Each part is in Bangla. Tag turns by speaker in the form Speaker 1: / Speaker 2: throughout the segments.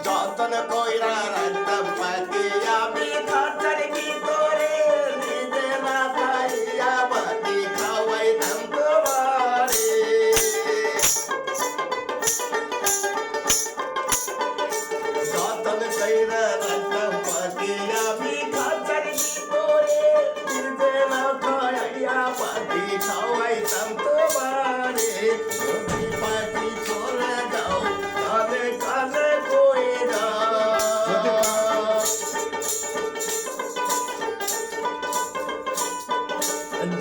Speaker 1: যতন কইরা রাখতাম পাখি আমি খাঁচার ভিতরে নিজে না খাইয়া পাখি খাওয়াইতাম তোমারে যতন কইরা রাখতাম পাখি আমি খাঁচার ভিতরে নিজে না খাইয়া পাখি খাওয়াইতাম তোমারে যদি পাখি চলে যাও কানে কানে কই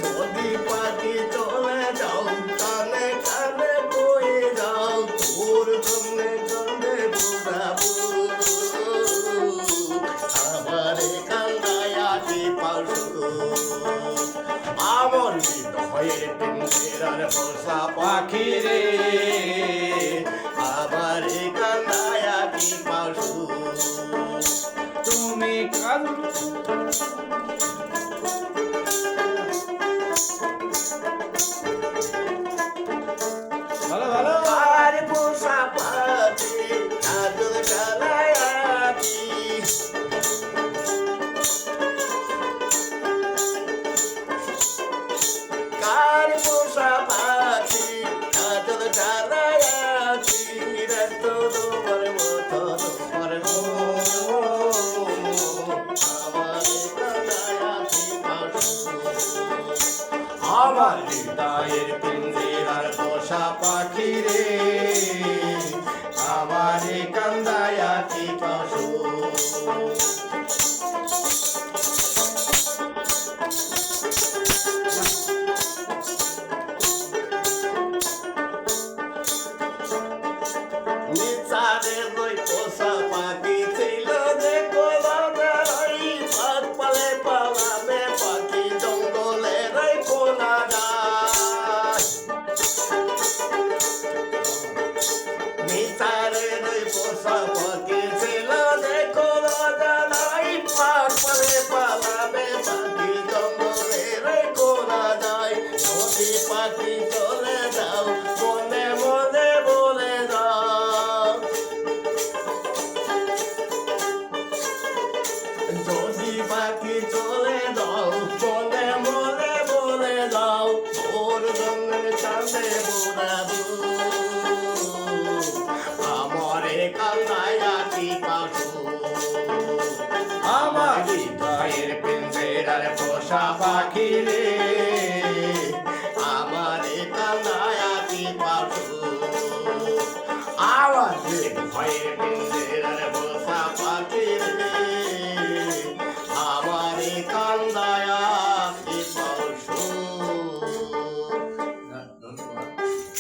Speaker 1: যদি পাখি চলে যাও কানে কানে কই যাও তোর জন্যে জন্যে বুড়াবু আমারে কান্দায়া কি পাশু আমার হৃদয়ের পিঞ্জরার পোষা পাখি রে আমারে কান্দায়া কি পাশু
Speaker 2: তুমি কাল ভালো ভালো
Speaker 1: আর পোষা পাখি আদর কালায়াতি কার পোষা পাখি আদর কালায়াতি রে তো তোমার মতো তোমার আমার হৃদয়ের পিঞ্জরার পোষা পাখি রে আমারে কান্দায়া কি পাশু নিচারে লই পোষা পাখি ছিল যে কোলাদারাই পাক পালে পালাবে পাখি জঙ্গলে রাই কোনা যায় নিচারে লই পোষা পাখি ছিল যে কোলাদারাই পাক পালে পালাবে পাখি জঙ্গলে রাই কোনা যায় যদি পাখি চলে যাও মনে মনে বলে যাও যদি পাখি চলে যাও মনে মনে বলে যাও ওর জন্য চাঁদে বুড়াবু আমারে কান্দায়া কি পাশু আমার হৃদয়ের পিঞ্জরার পোষা পাখি রে আমারে কান্দায়া কি পাশু আমার হৃদয়ের